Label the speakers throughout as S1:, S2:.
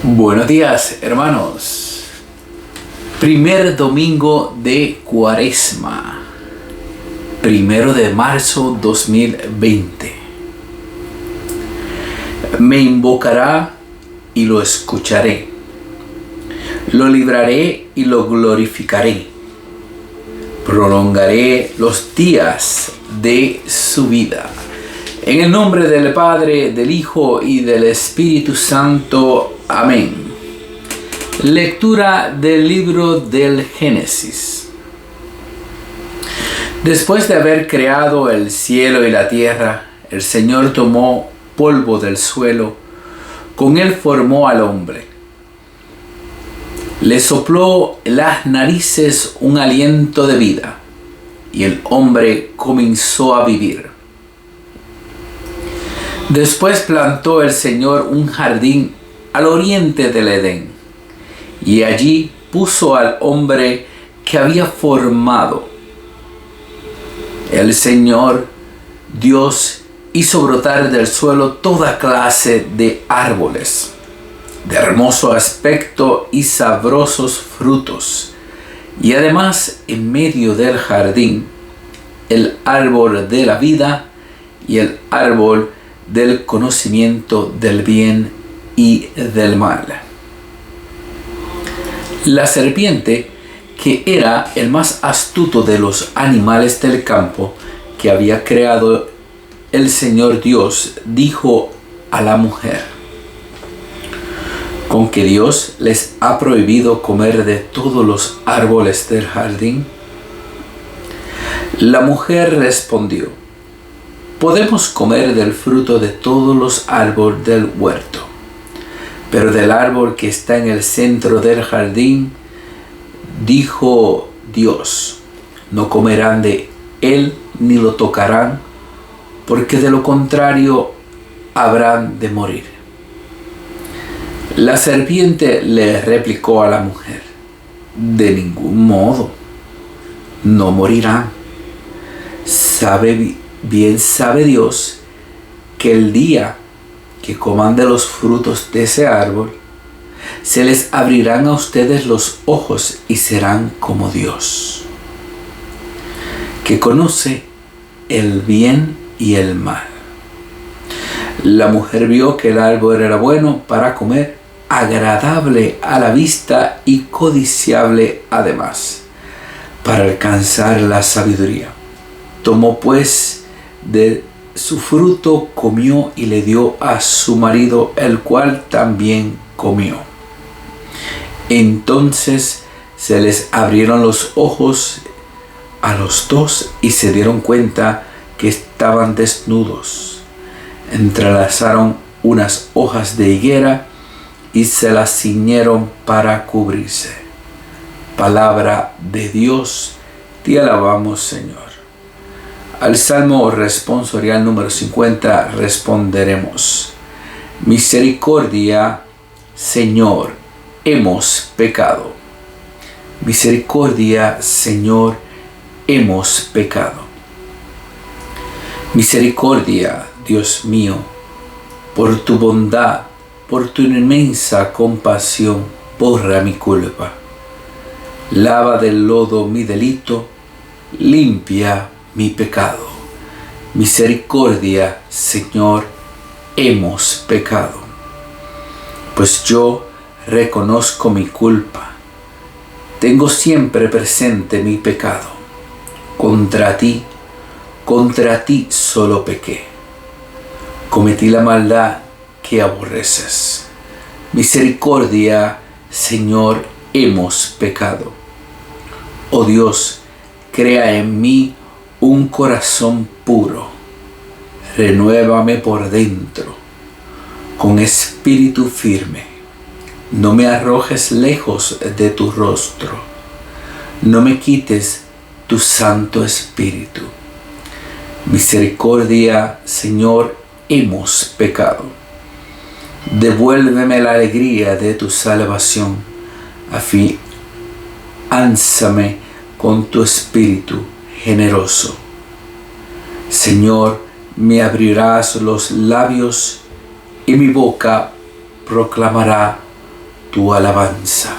S1: Buenos días, hermanos. Primer domingo de Cuaresma, 1 de marzo 2020. Me invocará y lo escucharé. Lo libraré y lo glorificaré. Prolongaré los días de su vida. En el nombre del Padre, del Hijo y del Espíritu Santo. Amén. Lectura del libro del Génesis. Después de haber creado el cielo y la tierra, el Señor tomó polvo del suelo, con él formó al hombre. Le sopló en las narices un aliento de vida, y el hombre comenzó a vivir. Después plantó el Señor un jardín al oriente del Edén, y allí puso al hombre que había formado. El Señor Dios hizo brotar del suelo toda clase de árboles, de hermoso aspecto y sabrosos frutos, y además en medio del jardín el árbol de la vida y el árbol del conocimiento del bien y del mal. La serpiente, que era el más astuto de los animales del campo que había creado el Señor Dios, dijo a la mujer: ¿con que Dios les ha prohibido comer de todos los árboles del jardín? La mujer respondió: podemos comer del fruto de todos los árboles del huerto, pero del árbol que está en el centro del jardín, dijo Dios, no comerán de él ni lo tocarán, porque de lo contrario habrán de morir. La serpiente le replicó a la mujer: de ningún modo, no morirán. Bien sabe Dios que el día que coman de los frutos de ese árbol, se les abrirán a ustedes los ojos y serán como Dios, que conoce el bien y el mal. La mujer vio que el árbol era bueno para comer, agradable a la vista y codiciable además, para alcanzar la sabiduría. Tomó pues de su fruto, comió y le dio a su marido, el cual también comió. Entonces se les abrieron los ojos a los dos y se dieron cuenta que estaban desnudos. Entrelazaron unas hojas de higuera y se las ciñeron para cubrirse. Palabra de Dios, te alabamos, Señor. Al Salmo responsorial número 50 responderemos: misericordia, Señor, hemos pecado. Misericordia, Señor, hemos pecado. Misericordia, Dios mío, por tu bondad, por tu inmensa compasión, borra mi culpa. Lava del lodo mi delito, limpia mi pecado. Misericordia, Señor, hemos pecado. Pues yo reconozco mi culpa. Tengo siempre presente mi pecado. Contra ti solo pequé. Cometí la maldad que aborreces. Misericordia, Señor, hemos pecado. Oh Dios, crea en mí un corazón puro, renuévame por dentro, con espíritu firme. No me arrojes lejos de tu rostro, no me quites tu Santo Espíritu. Misericordia, Señor, hemos pecado. Devuélveme la alegría de tu salvación, afiánzame con tu espíritu generoso. Señor, me abrirás los labios y mi boca proclamará tu alabanza.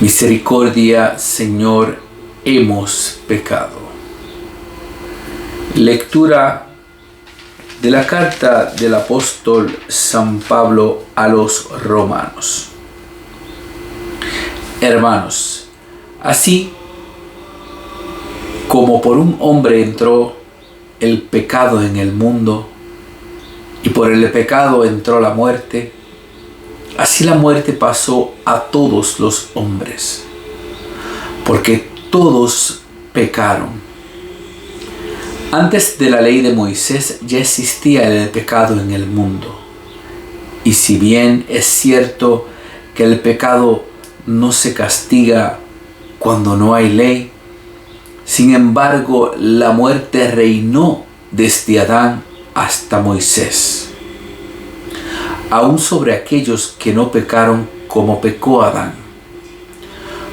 S1: Misericordia, Señor, hemos pecado. Lectura de la carta del apóstol San Pablo a los romanos. Hermanos, así como por un hombre entró el pecado en el mundo, y por el pecado entró la muerte, así la muerte pasó a todos los hombres, porque todos pecaron. Antes de la ley de Moisés ya existía el pecado en el mundo, y si bien es cierto que el pecado no se castiga cuando no hay ley, sin embargo la muerte reinó desde Adán hasta Moisés, aún sobre aquellos que no pecaron como pecó Adán,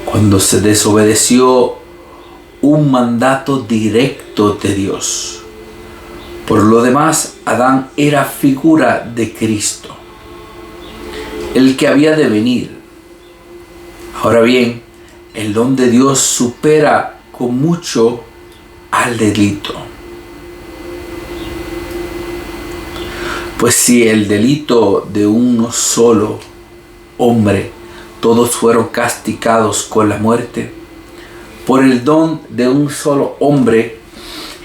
S1: cuando se desobedeció un mandato directo de Dios. Por lo demás, Adán era figura de Cristo, el que había de venir. Ahora bien, el don de Dios supera con mucho al delito. Pues si el delito de un solo hombre, todos fueron castigados con la muerte, por el don de un solo hombre,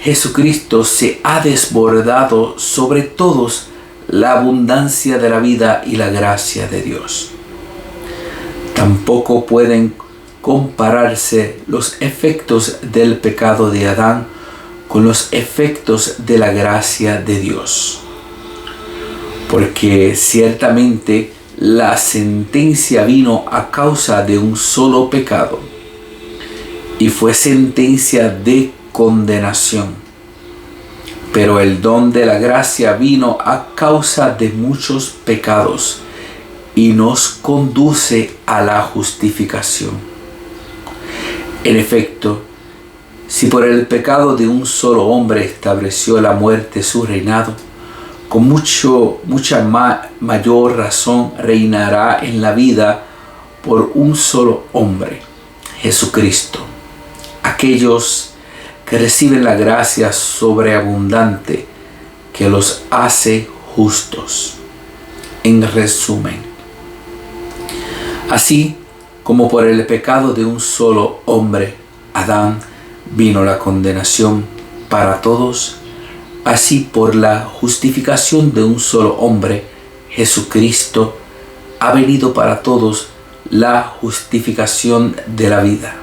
S1: Jesucristo se ha desbordado sobre todos la abundancia de la vida y la gracia de Dios. Tampoco pueden compararse los efectos del pecado de Adán con los efectos de la gracia de Dios. Porque ciertamente la sentencia vino a causa de un solo pecado, y fue sentencia de condenación. Pero el don de la gracia vino a causa de muchos pecados, y nos conduce a la justificación. En efecto, si por el pecado de un solo hombre estableció la muerte su reinado, con mucha mayor razón reinará en la vida por un solo hombre, Jesucristo, aquellos que reciben la gracia sobreabundante que los hace justos. En resumen, así como por el pecado de un solo hombre, Adán, vino la condenación para todos, así por la justificación de un solo hombre, Jesucristo, ha venido para todos la justificación de la vida.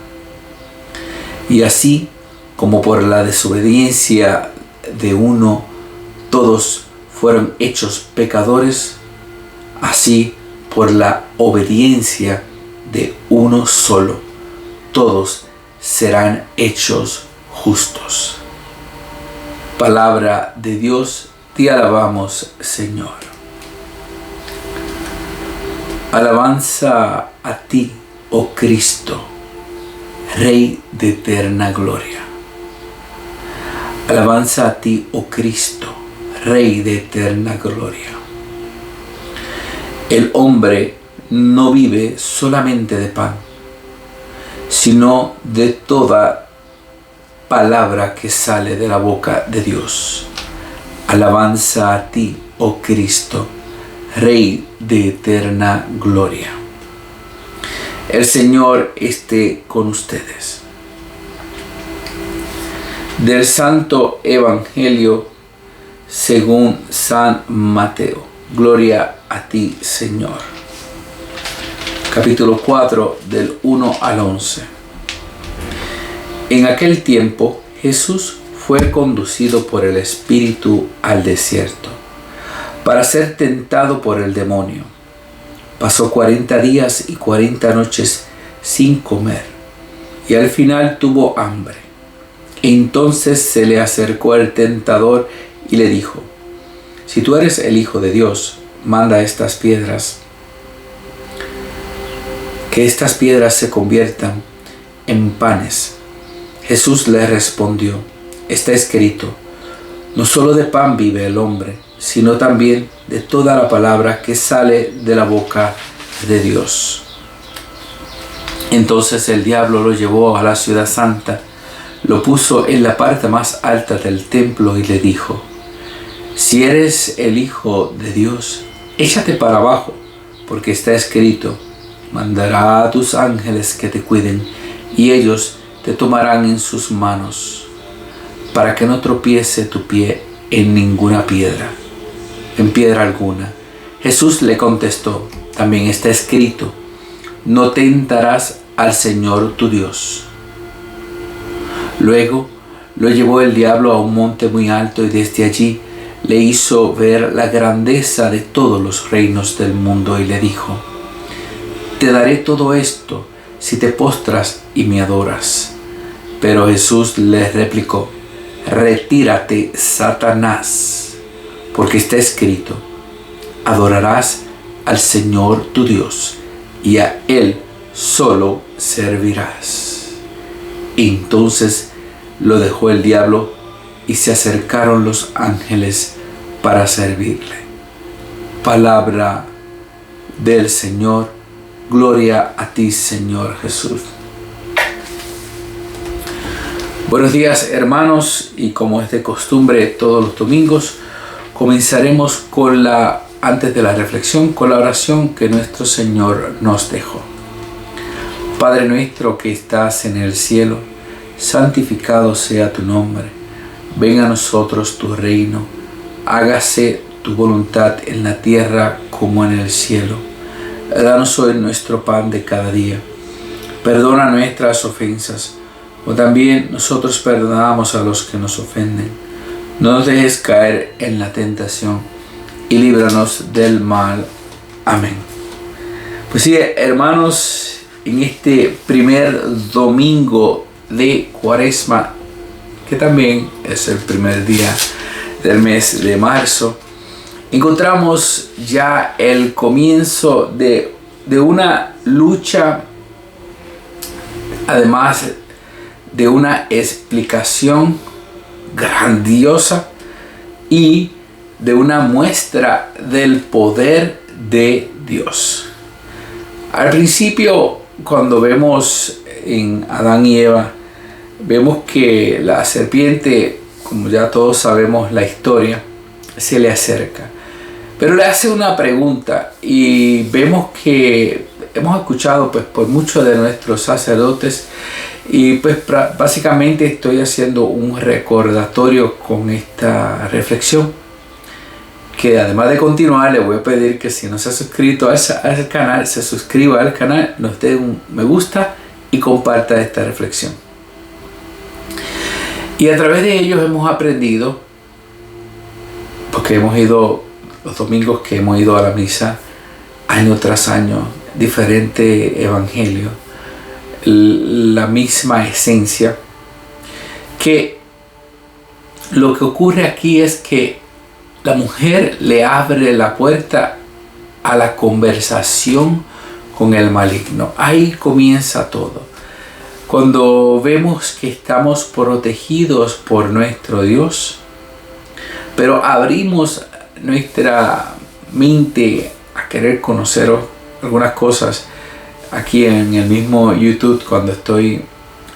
S1: Y así como por la desobediencia de uno, todos fueron hechos pecadores, así por la obediencia de uno solo, todos serán hechos justos. Palabra de Dios, te alabamos, Señor. Alabanza a ti, oh Cristo, Rey de eterna gloria. Alabanza a ti, oh Cristo, Rey de eterna gloria. El hombre no vive solamente de pan, sino de toda palabra que sale de la boca de Dios. Alabanza a ti, oh Cristo, Rey de eterna gloria. El Señor esté con ustedes. Del Santo Evangelio según San Mateo. Gloria a ti, Señor. Capítulo 4, del 1 al 11. En aquel tiempo, Jesús fue conducido por el Espíritu al desierto, para ser tentado por el demonio. Pasó 40 días y 40 noches sin comer, y al final tuvo hambre. Entonces se le acercó el tentador y le dijo: si tú eres el Hijo de Dios, manda estas piedras, que estas piedras se conviertan en panes. Jesús le respondió: está escrito, no solo de pan vive el hombre, sino también de toda la palabra que sale de la boca de Dios. Entonces el diablo lo llevó a la ciudad santa, lo puso en la parte más alta del templo y le dijo: si eres el Hijo de Dios, échate para abajo, porque está escrito: mandará a tus ángeles que te cuiden, y ellos te tomarán en sus manos, para que no tropiece tu pie en ninguna piedra, en piedra alguna. Jesús le contestó: también está escrito: no tentarás al Señor tu Dios. Luego lo llevó el diablo a un monte muy alto y desde allí le hizo ver la grandeza de todos los reinos del mundo y le dijo: te daré todo esto si te postras y me adoras. Pero Jesús le replicó: retírate, Satanás, porque está escrito: adorarás al Señor tu Dios y a Él solo servirás. Entonces lo dejó el diablo y se acercaron los ángeles para servirle. Palabra del Señor. Gloria a ti, Señor Jesús. Buenos días, hermanos, y como es de costumbre todos los domingos, comenzaremos antes de la reflexión, con la oración que nuestro Señor nos dejó. Padre nuestro que estás en el cielo, santificado sea tu nombre. Venga a nosotros tu reino. Hágase tu voluntad en la tierra como en el cielo. Danos hoy nuestro pan de cada día. Perdona nuestras ofensas, o también nosotros perdonamos a los que nos ofenden. No nos dejes caer en la tentación y líbranos del mal. Amén. Pues sí, hermanos, en este primer domingo de Cuaresma, que también es el primer día del mes de marzo, encontramos ya el comienzo de una lucha, además de una explicación grandiosa y de una muestra del poder de Dios. Al principio, cuando vemos en Adán y Eva, vemos que la serpiente, como ya todos sabemos la historia, se le acerca, pero le hace una pregunta y vemos que hemos escuchado pues por muchos de nuestros sacerdotes y pues básicamente estoy haciendo un recordatorio con esta reflexión, que además de continuar le voy a pedir que si no se ha suscrito al canal, se suscriba al canal, nos dé un me gusta y comparta esta reflexión. Y a través de ellos hemos aprendido, porque hemos ido los domingos que hemos ido a la misa año tras año, diferente evangelio, la misma esencia, que lo que ocurre aquí es que la mujer le abre la puerta a la conversación con el maligno. Ahí comienza todo. Cuando vemos que estamos protegidos por nuestro Dios, pero abrimos nuestra mente a querer conocer algunas cosas. Aquí en el mismo YouTube, cuando estoy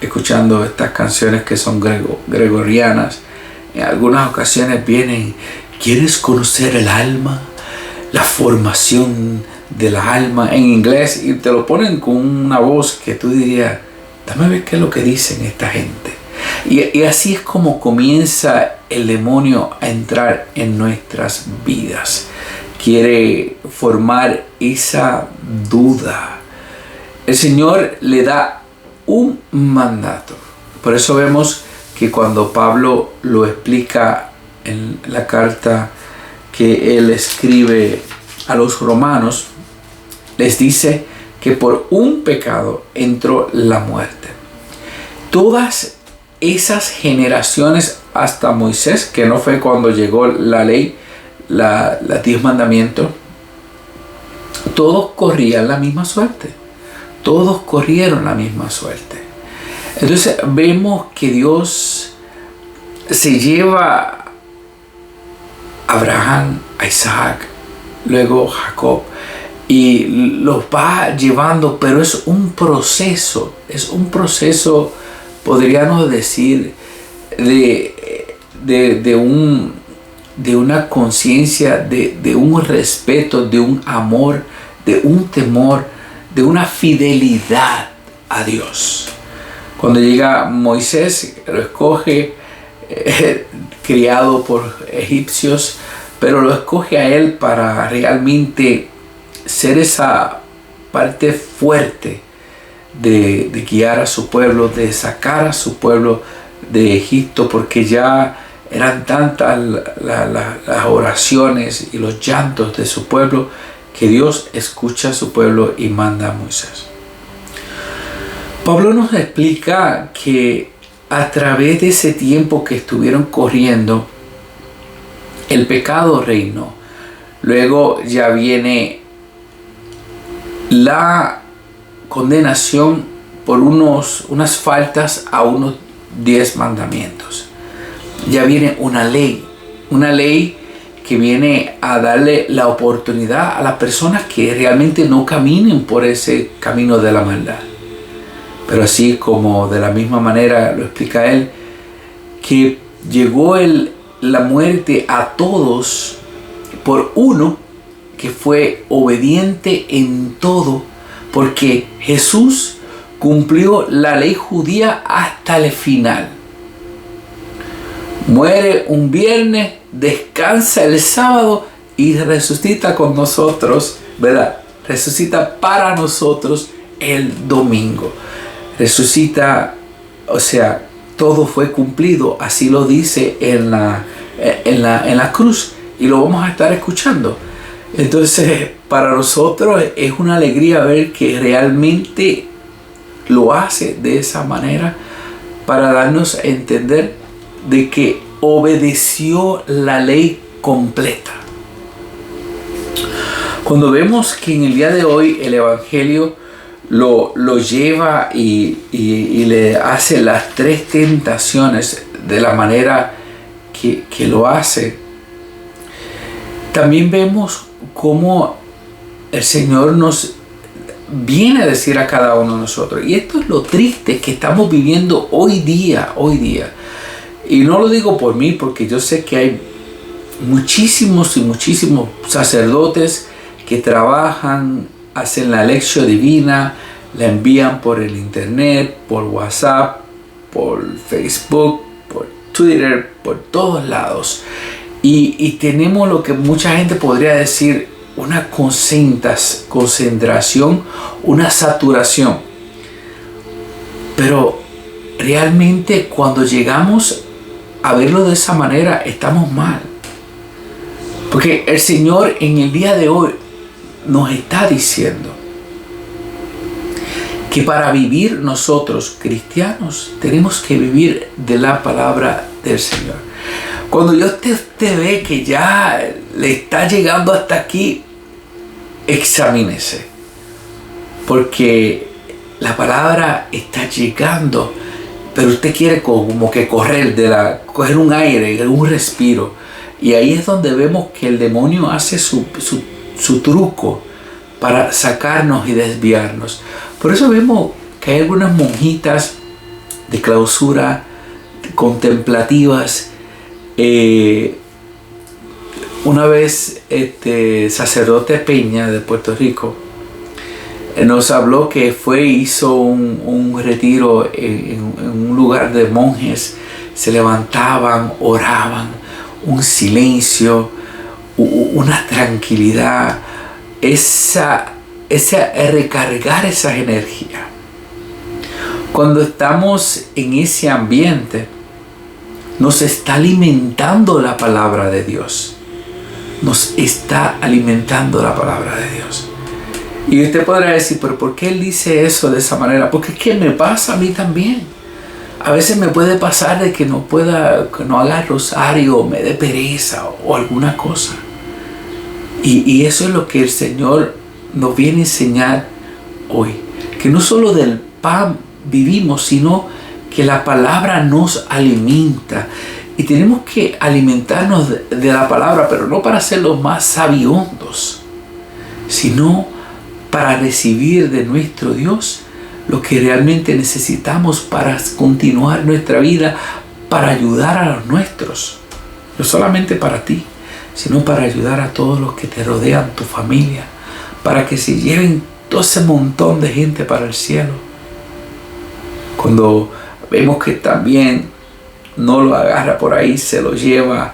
S1: escuchando estas canciones que son gregorianas, en algunas ocasiones vienen: ¿quieres conocer el alma? La formación del alma, en inglés, y te lo ponen con una voz que tú dirías: dame a ver qué es lo que dicen esta gente. Y así es como comienza el demonio a entrar en nuestras vidas. Quiere formar esa duda. El Señor le da un mandato. Por eso vemos que cuando Pablo lo explica en la carta que él escribe a los romanos, les dice que por un pecado entró la muerte. Todas esas generaciones hasta Moisés, que no fue cuando llegó la ley, los 10 mandamientos, todos corrían la misma suerte. Todos corrieron la misma suerte. Entonces vemos que Dios se lleva Abraham, a Isaac, luego Jacob, y los va llevando, pero es un proceso, podríamos decir, de una conciencia, de un respeto, de un amor, de un temor, de una fidelidad a Dios. Cuando llega Moisés, lo escoge, criado por egipcios, pero lo escoge a él para realmente ser esa parte fuerte de guiar a su pueblo, de sacar a su pueblo de Egipto, porque ya eran tantas las oraciones y los llantos de su pueblo que Dios escucha a su pueblo y manda a Moisés. Pablo nos explica que a través de ese tiempo que estuvieron corriendo, el pecado reinó. Luego ya viene la condenación por unas faltas a unos 10 mandamientos. Ya viene una ley que viene a darle la oportunidad a las personas que realmente no caminen por ese camino de la maldad. Pero así como de la misma manera lo explica él, que llegó la muerte a todos por uno que fue obediente en todo, porque Jesús cumplió la ley judía hasta el final. Muere un viernes, descansa el sábado y resucita con nosotros, ¿verdad? Resucita para nosotros el domingo. Resucita, o sea, todo fue cumplido, así lo dice en la cruz, y lo vamos a estar escuchando. Entonces, para nosotros es una alegría ver que realmente lo hace de esa manera, para darnos a entender de que obedeció la ley completa. Cuando vemos que en el día de hoy el Evangelio lo lleva y le hace las 3 tentaciones de la manera que lo hace, también vemos cómo el Señor nos viene a decir a cada uno de nosotros, y esto es lo triste que estamos viviendo hoy día, y no lo digo por mí, porque yo sé que hay muchísimos sacerdotes que trabajan, hacen la lección divina, la envían por el internet, por WhatsApp, por Facebook, por Twitter, por todos lados, y tenemos lo que mucha gente podría decir una concentración, una saturación. Pero realmente cuando llegamos a verlo de esa manera, estamos mal. Porque el Señor en el día de hoy nos está diciendo que para vivir nosotros, cristianos, tenemos que vivir de la palabra del Señor. Cuando usted ve que ya le está llegando hasta aquí, examínese. Porque la palabra está llegando, pero usted quiere como que coger un aire, un respiro. Y ahí es donde vemos que el demonio hace su truco para sacarnos y desviarnos. Por eso vemos que hay algunas monjitas de clausura, contemplativas. Una vez sacerdote Peña de Puerto Rico nos habló que hizo un retiro en un lugar de monjes. Se levantaban, oraban, un silencio, una tranquilidad, recargar esa energía. Cuando estamos en ese ambiente, nos está alimentando la palabra de Dios. Nos está alimentando la palabra de Dios. Y usted podrá decir, pero ¿por qué él dice eso de esa manera? Porque es que me pasa a mí también. A veces me puede pasar de que no haga rosario, me dé pereza o alguna cosa. Y eso es lo que el Señor nos viene a enseñar hoy. Que no solo del pan vivimos, sino que la palabra nos alimenta. Y tenemos que alimentarnos de la palabra, pero no para ser los más sabiondos, sino para recibir de nuestro Dios lo que realmente necesitamos para continuar nuestra vida, para ayudar a los nuestros. No solamente para ti, sino para ayudar a todos los que te rodean, tu familia, para que se lleven todo ese montón de gente para el cielo. Cuando vemos que también no lo agarra por ahí, se lo lleva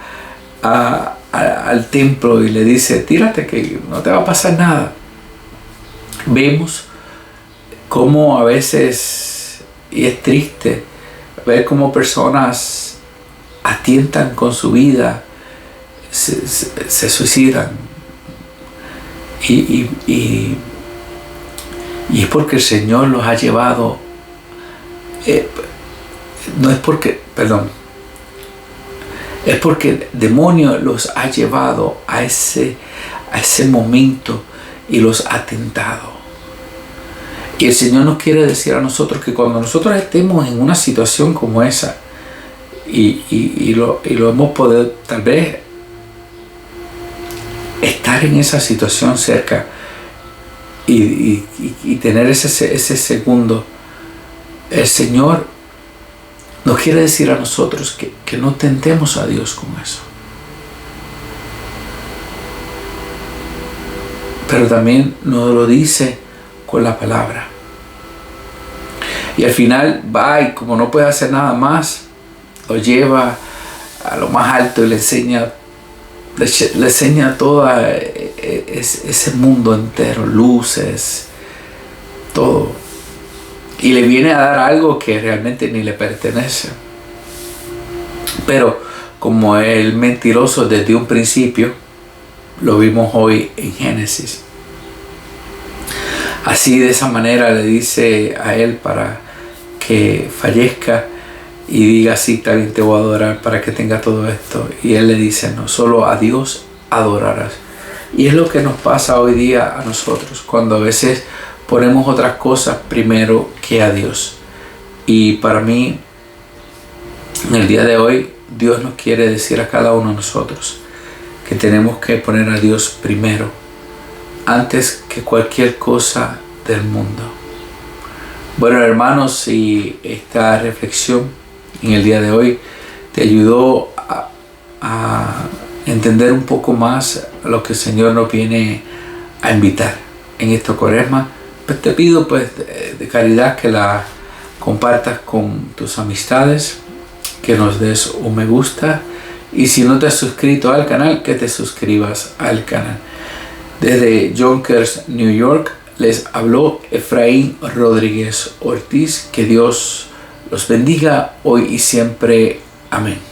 S1: al templo y le dice, tírate que no te va a pasar nada. Vemos cómo a veces, y es triste, ver cómo personas atientan con su vida, se suicidan. Y es porque el Señor los ha llevado, es porque el demonio los ha llevado a ese momento y los ha tentado. Y el Señor nos quiere decir a nosotros que cuando nosotros estemos en una situación como esa, y lo hemos podido tal vez estar en esa situación cerca y tener ese segundo, el Señor nos quiere decir a nosotros que no tentemos a Dios con eso. Pero también nos lo dice con la palabra. Y al final va y como no puede hacer nada más, lo lleva a lo más alto y le enseña todo ese mundo entero, luces, todo. Y le viene a dar algo que realmente ni le pertenece. Pero como el mentiroso desde un principio, lo vimos hoy en Génesis. Así de esa manera le dice a él para que fallezca y diga, sí, también te voy a adorar para que tenga todo esto. Y él le dice, no, solo a Dios adorarás. Y es lo que nos pasa hoy día a nosotros, cuando a veces ponemos otras cosas primero que a Dios. Y para mí, en el día de hoy, Dios nos quiere decir a cada uno de nosotros que tenemos que poner a Dios primero, antes que cualquier cosa del mundo. Bueno, hermanos, si esta reflexión en el día de hoy te ayudó a entender un poco más lo que el Señor nos viene a invitar en esta Cuaresma, pues te pido pues de caridad que la compartas con tus amistades, que nos des un me gusta, y si no te has suscrito al canal, que te suscribas al canal. Desde Yonkers, New York, les habló Efraín Rodríguez Ortiz. Que Dios los bendiga hoy y siempre. Amén.